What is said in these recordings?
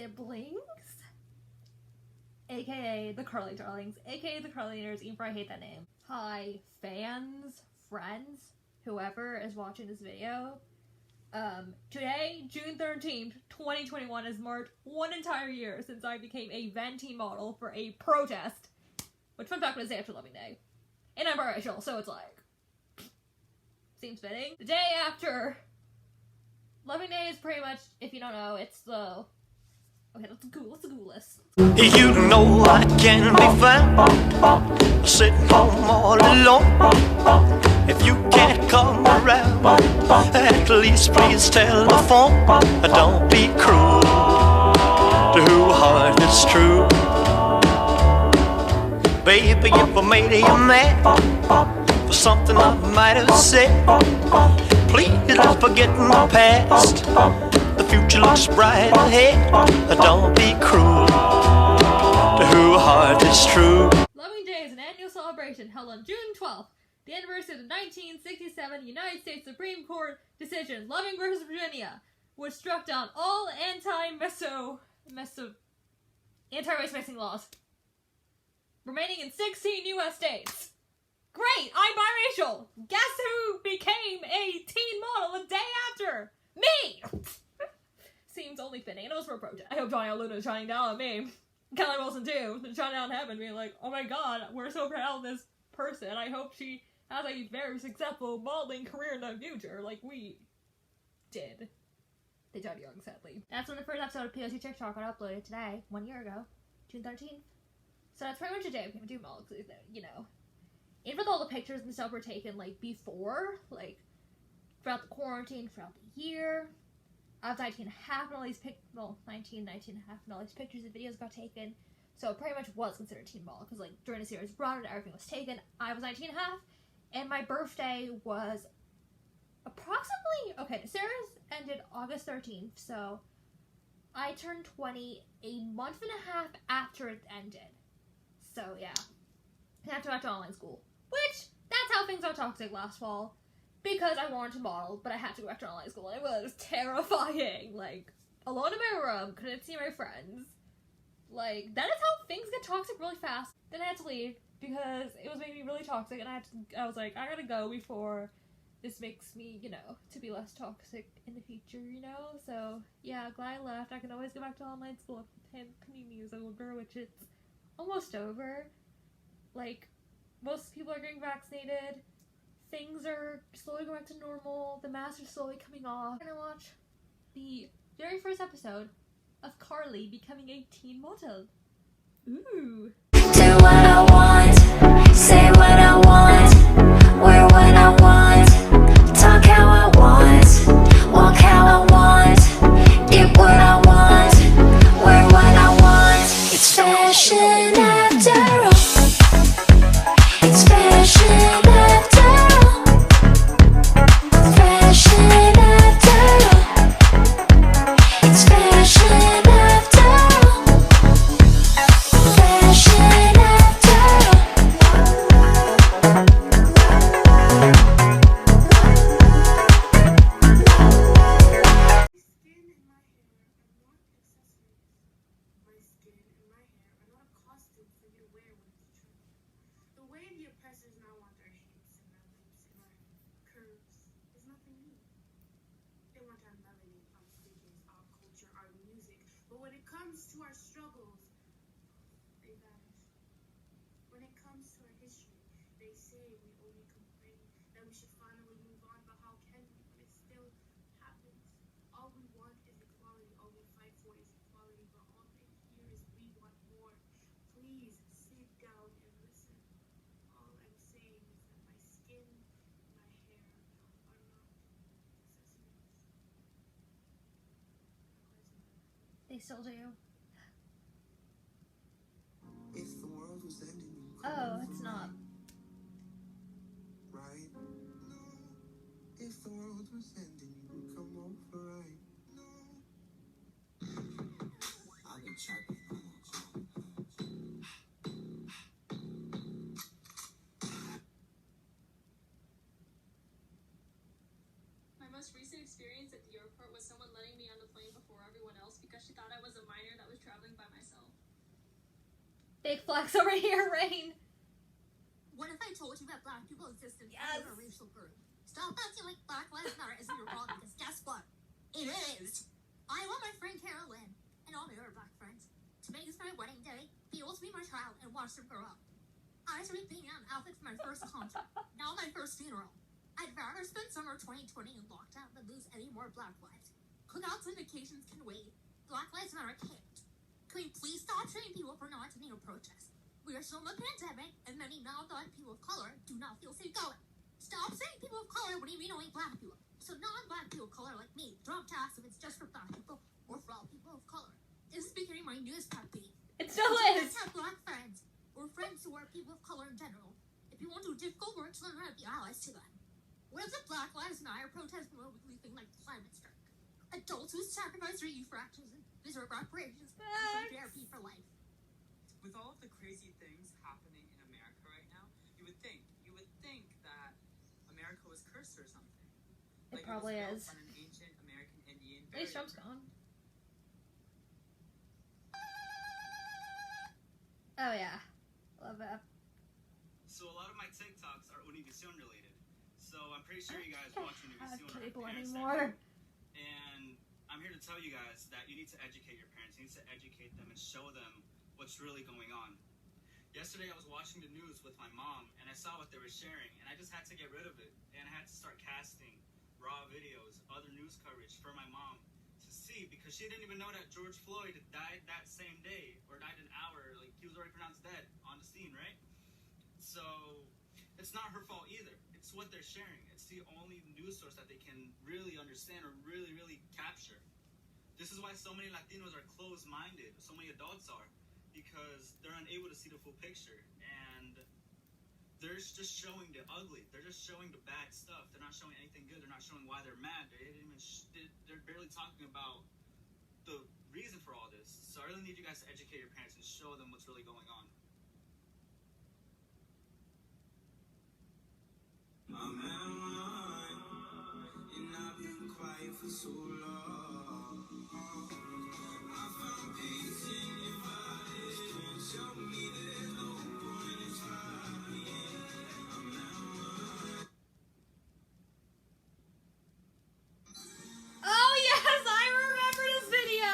siblings, aka the Carlie darlings, aka the Carlieners, even if I hate that name. Hi, fans, friends, whoever is watching this video. Today, June 13th, 2021, has marked one entire year since I became a Venti model for a protest, which fun fact was the day after Loving Day. And I'm biracial, so it's like, seems fitting. The day after Loving Day is pretty much, if you don't know, it's the... Okay, let's Google this. You know I can be found sitting home all alone. If you can't come around, at least please telephone. Don't be cruel to who heart is true. Baby, if I made you mad for something I might have said, please don't forget my past. The future looks bright ahead. Don't be cruel to who heart is true. Loving Day is an annual celebration held on June 12th, the anniversary of the 1967 United States Supreme Court decision, Loving versus Virginia, which struck down all anti-race mixing laws, remaining in 16 U.S. states. Great! I'm biracial! Guess who became a teen model the day after? Me! Seems only fitting, and it was for a protest. I hope Donyale Luna is shining down on me. Kellie Wilson too, shining down in heaven, being like, oh my god, we're so proud of this person. I hope she has a very successful modeling career in the future, like we did. They died young, sadly. That's when the first episode of POC TikTok got uploaded today, 1 year ago, June 13th. So that's pretty much a day I became a teen model, because, you know, even with all the pictures and stuff were taken, like, before, like, throughout the quarantine, throughout the year. I was 19 and a half and all these and all these pictures and videos got taken. So it pretty much was considered a teen model, because, like, during the series run, everything was taken. I was 19 and a half, and my birthday was approximately, okay, the series ended August 13th, so I turned 20 a month and a half after it ended. So, yeah. I had to go back to online school. Which, that's how things got toxic last fall. Because I wanted to model, but I had to go back to online school. It was terrifying. Like, alone in my room, couldn't see my friends. Like, that is how things get toxic really fast. Then I had to leave because it was making me really toxic, and I was like, I gotta go before this makes me, you know, to be less toxic in the future, you know? So, yeah, glad I left. I can always go back to online school if the pandemic is over, which it's almost over. Like, most people are getting vaccinated. Things are slowly going back to normal. The masks are slowly coming off. I'm gonna watch the very first episode of Carlie becoming a teen model. Ooh. Do what I want, say what I want, wear what I want, talk how I want, walk how I want, get what I want, wear what I want. It's fashion after all. It's fashion after all. Fashion after all. It's fashion after all. Fashion after The way the oppressors now want our shapes and our lips and our curves is nothing new. They want our melanin, our figures, our culture, our music. But when it comes to our struggles, they vanish. When it comes to our history, they say we only complain that we should finally move on. But how can we when it still happens? All we want is equality. All we fight for is equality. But all they hear is we want more. Please sit down and listen. All I'm saying is that my skin, my hair are not accessories. They still do. If the world was ending, you would Oh, come it's over, not. right? No. If the world was ending, you would come over, right? No. I've been trapping. My most recent experience at the airport was someone letting me on the plane before everyone else because she thought I was a minor that was traveling by myself. Big flex over here, Rain. What if I told you that black people exist in Yes. a racial group? Stop acting like Black Lives Matter isn't your problem, because guess what? It is! I want my friend Carolyn, and all my other black friends, to make this my wedding day, be able to be my child, and watch them grow up. I should be picking out an outfit for my first concert, not my first funeral. I'd rather spend summer 2020 in lockdown than lose any more black lives. Cookouts and vacations can wait. Black Lives Matter can't. Can we please stop treating people for not attending a protest? We are still in a pandemic, and many non-black people of color do not feel safe going. Stop saying people of color when you mean only black people. So non-black people of color like me don't ask if it's just for black people or for all people of color. This is becoming my newest pet peeve. It still If you is. guys have black friends, or friends who are people of color in general, if you want to do difficult work, learn how to be allies to them. What if the Black Lives Matter protest more weekly thing like the climate strike? Adults who sacrifice their youth for activism deserve reparations and therapy for life. With all of the crazy things happening in America right now, you would think that America was cursed or something. It probably was is. built on an ancient American Indian At least burial Trump's ground. gone. Oh yeah. Love that. So a lot of my TikToks are Univision related. So I'm pretty sure you guys watch Have Univision or have cable parents that anymore. do. And I'm here to tell you guys that you need to educate your parents. You need to educate them and show them what's really going on. Yesterday I was watching the news with my mom and I saw what they were sharing and I just had to get rid of it. And I had to start casting raw videos, other news coverage for my mom to see, because she didn't even know that George Floyd died that same day or died an hour, like he was already pronounced dead on the scene, right? So it's not her fault either. It's what they're sharing. It's the only news source that they can really understand or really capture. This is why so many Latinos are closed-minded, so many adults are, because they're unable to see the full picture, and they're just showing the ugly. They're just showing the bad stuff. They're not showing anything good. They're not showing why they're mad. They didn't even they're barely talking about the reason for all this. So I really need you guys to educate your parents and show them what's really going on. I'm at mine, and I've been quiet for so long. I found peace in your body. Show me there's no point in trying. I'm at mine. Oh yes, I remember this video.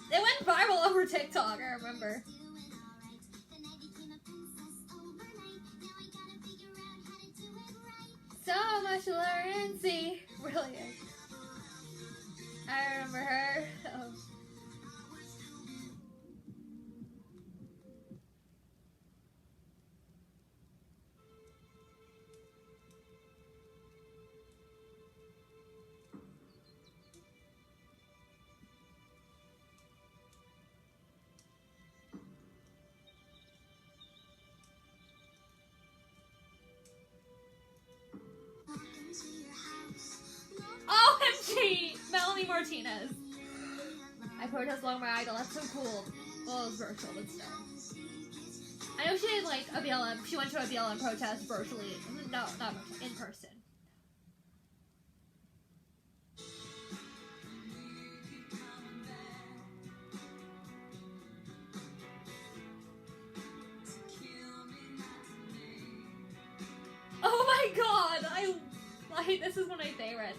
It went viral over TikTok. I remember. So much to learn and see. Really is. I remember her. Oh. OMG! Melanie Martinez. I protest along my idol. That's so cool. Well, it was virtual, but still. I know she did like a BLM. She went to a BLM protest virtually. No, not virtually, in person. Oh my god! This is one of my favorites.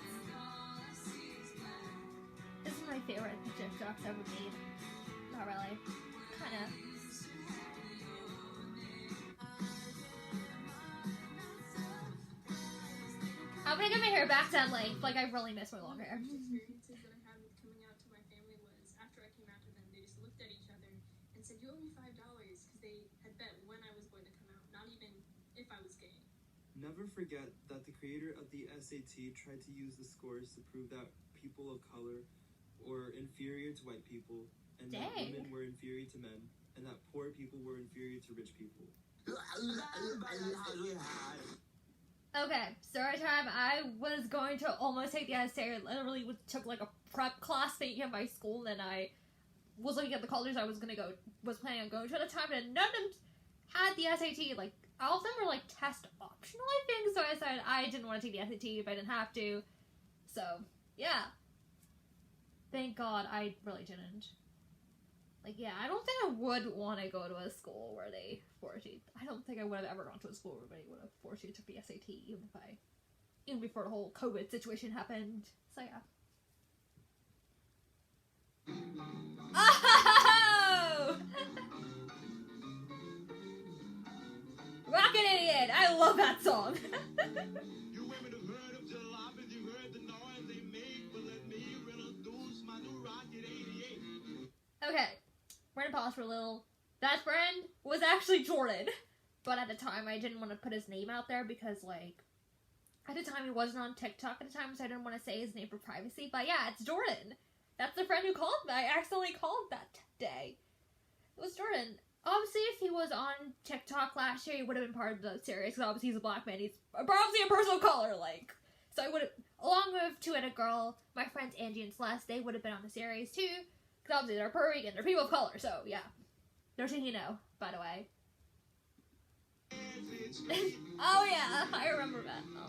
This is my favorite TikToks ever made. Not really. Kinda. I'm gonna get my hair back to length. Like, I really miss my long hair. Experiences that I had with coming out to my family was after I came out to them, they just looked at each other and said, "You owe me $5," because they had bet when I was going to come out, not even if I was gay. Never forget that the creator of the SAT tried to use the scores to prove that people of color were inferior to white people, and that Dang. women were inferior to men, and that poor people were inferior to rich people. Okay, story time. I was going to almost take the essay. I literally took like a prep class thing at my school, and I was looking at the colleges I was planning on going to at the time, and none of them had the SAT. Like, all of them were like test optional, I think. So I said I didn't want to take the SAT if I didn't have to. So yeah. Thank God I really didn't. Like, yeah, I don't think I would want to go to a school where they force you. I don't think I would have ever gone to a school where they would have forced you to take the SAT, even before the whole COVID situation happened. So yeah. Oh! Rocket Idiot! I love that song. You women have heard of jalopies, you heard the noise they make, but let me introduce my new Rocket 88. Okay, we're gonna pause for a little. That friend was actually Jordan, but at the time I didn't want to put his name out there because, like, at the time he wasn't on TikTok at the time, so I didn't want to say his name for privacy. But yeah, it's Jordan. That's the friend who called me. I accidentally called that day. It was Jordan. Obviously, if he was on TikTok last year, he would have been part of the series, because obviously he's a black man. He's obviously a person of color, like. So I would have, along with two other girl, my friends Angie and Celeste, they would have been on the series too, because obviously they're Puerto and they're people of color, so yeah. They're saying, you know, by the way. Oh yeah, I remember that. Oh.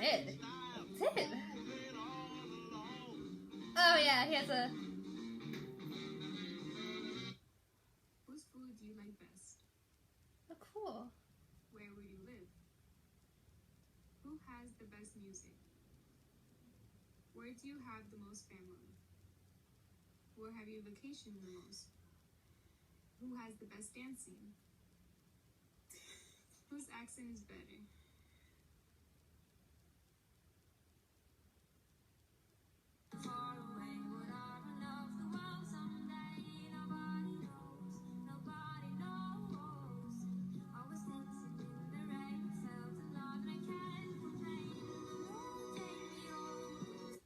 It did. It did. Oh yeah, he has a... Whose food do you like best? Oh, cool. Where will you live? Who has the best music? Where do you have the most family? Where have you vacationed the most? Who has the best dancing? Whose accent is better? Far away, would I run off the world someday? Nobody knows, nobody knows. I was dancing in the rain, felt alive and I can't complain. The moon take me home.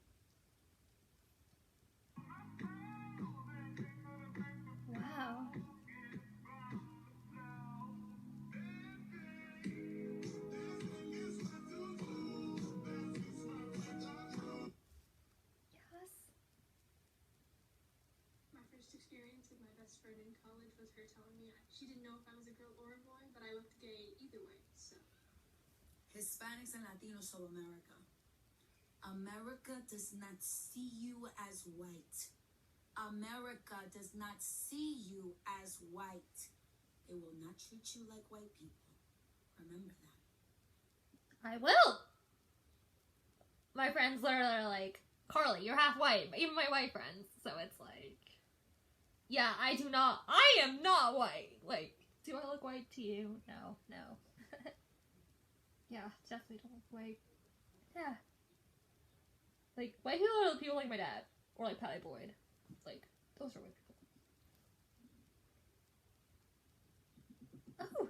Wow. Yes. My first experience with my best friend in college was her telling me she didn't know if I was a girl or a boy, but I looked gay either way, so. Hispanics and Latinos of America. America does not see you as white. America does not see you as white. They will not treat you like white people. Remember that. I will! My friends literally are like, Carlie, you're half white. Even my white friends. So it's like, yeah, I am not white. Like, do I look white to you? No. Yeah, definitely don't look white. Yeah. Like, white people are people like my dad. Or like Patty Boyd. Like, those are white people. Oh!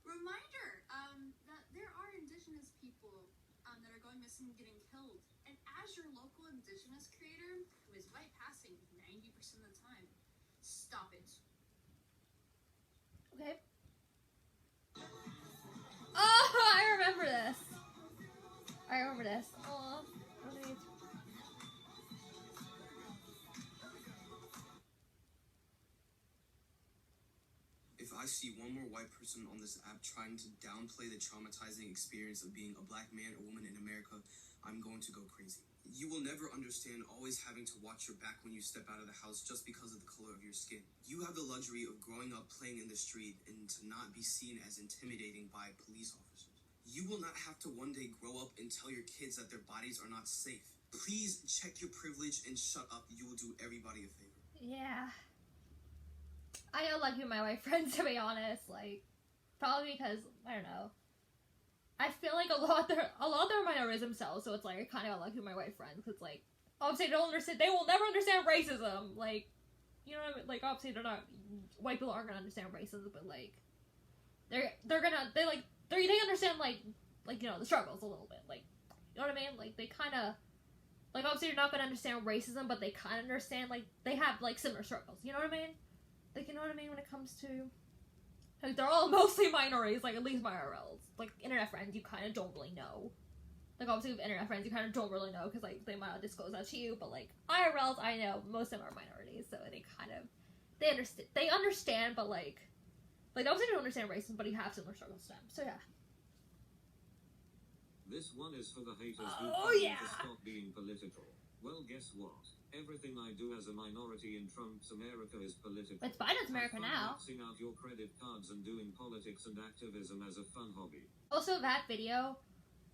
Reminder, that there are indigenous people, that are going missing and getting killed. And as your local indigenous creator, who is white passing 90% of the time, stop it. Okay. Oh, I remember this. Oh, If I see one more white person on this app trying to downplay the traumatizing experience of being a black man or woman in America, I'm going to go crazy. You will never understand always having to watch your back when you step out of the house just because of the color of your skin. You have the luxury of growing up playing in the street and to not be seen as intimidating by police officers. You will not have to one day grow up and tell your kids that their bodies are not safe. Please check your privilege and shut up. You will do everybody a favor. yeah. I don't like my white friends, to be honest. Like, probably because, I don't know. I feel like a lot of them are minorities themselves, so it's like I kind of like my white friends, because like obviously they will never understand racism. Like, you know what I mean? Like, obviously white people aren't gonna understand racism, but like they understand like you know the struggles a little bit. Like, you know what I mean? Like they kind of like obviously you're not gonna understand racism, but they kind of understand like they have like similar struggles. You know what I mean? Like, you know what I mean when it comes to like they're all mostly minorities, like at least my IRLs. Like internet friends, you kind of don't really know. Like obviously with internet friends, you kind of don't really know because like they might not disclose that to you. But like IRLs, I know most of them are minorities, so they understand, but like obviously they don't understand racism, but you have similar struggles to them. So yeah. This one is for the haters who Oh, claim yeah. to stop being political. Well, guess what? Everything I do as a minority in Trump's America is political. It's Biden's America Have fun now. maxing out your credit cards and doing politics and activism as a fun hobby. Also, that video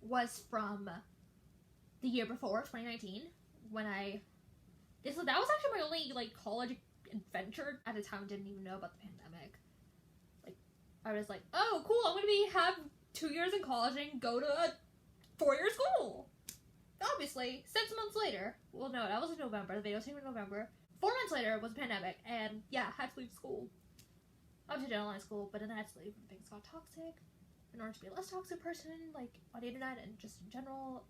was from the year before, 2019, when that was actually my only, like, college adventure. At the time, I didn't even know about the pandemic. Like, I was like, oh, cool, I'm gonna have 2 years in college and go to a 4-year school. Obviously, 6 months later, well, no, that was in November, the video came in November. 4 months later was a pandemic, and yeah, had to leave school. Obviously, did online school, but then I had to leave when things got toxic. In order to be a less toxic person, like, on the internet and just in general.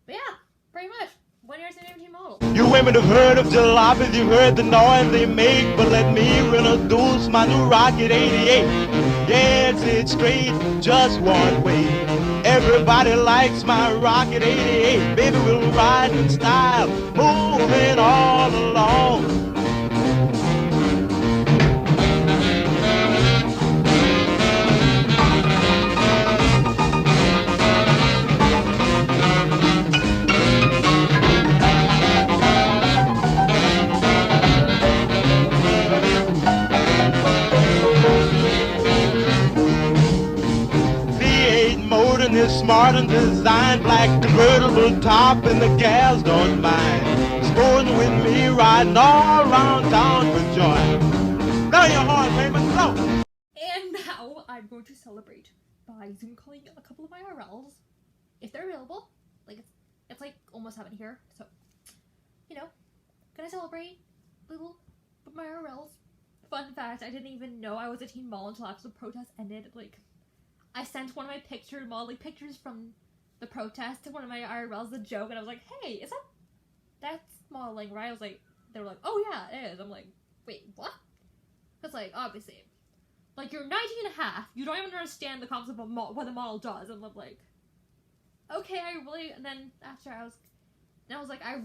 But yeah, pretty much. 1 year as an 18 model. You women have heard of jalopies, you've heard the noise they make, but let me introduce my new Rocket 88. Yes, it's straight, just one way. Everybody likes my Rocket 88. Baby, we'll ride in style, moving all along. Is smart and designed, black convertible top, and the gals don't mind. Sporting with me, riding all around town for joy. Blow your horn, Raymond, blow! And now I'm going to celebrate by Zoom calling a couple of my IRLs, if they're available. Like, it's like almost happened here, so, you know, gonna celebrate little with my IRLs. Fun fact, I didn't even know I was a teen mall until after the protest ended. Like, I sent one of my modeling pictures from the protest to one of my IRLs, a joke, and I was like, hey, that's modeling, right? I was like, they were like, oh yeah, it is. I'm like, wait, what? Because, like, obviously, like, you're 19 and a half, you don't even understand the concept of what a model does, and I'm like, okay, and then after I was like, I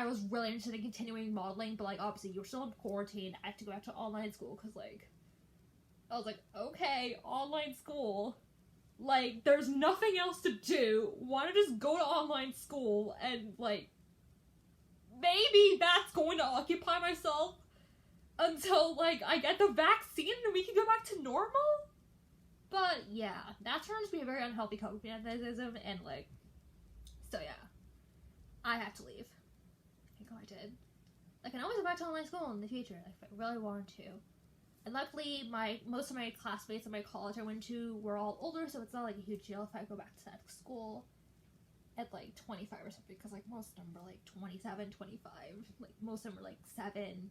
was really interested in continuing modeling, but, like, obviously, you're still in quarantine, I had to go back to online school, because, like, I was like, okay, online school. Like, there's nothing else to do. Why don't I just go to online school and, like, maybe that's going to occupy myself until, like, I get the vaccine and we can go back to normal? But, yeah, that turns to be a very unhealthy coping mechanism, and, like, so, yeah. I had to leave. Thank God I did. I can always go back to online school in the future, like, if I really wanted to. And luckily, most of my classmates at my college I went to were all older, so it's not like a huge deal if I go back to that school at like 25 or something, because like most of them were like 27, 25, like most of them were like 7,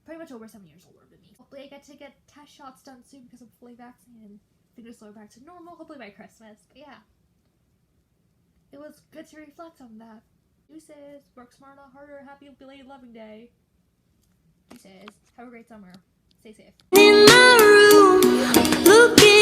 pretty much over 7 years older than me. Hopefully I get to get test shots done soon because I'm fully vaccinated. Fingers slow back to normal, hopefully by Christmas, but yeah. It was good to reflect on that. Deuces, work smart, not harder, happy belated loving day. Deuces, have a great summer. Stay safe. In my room, looking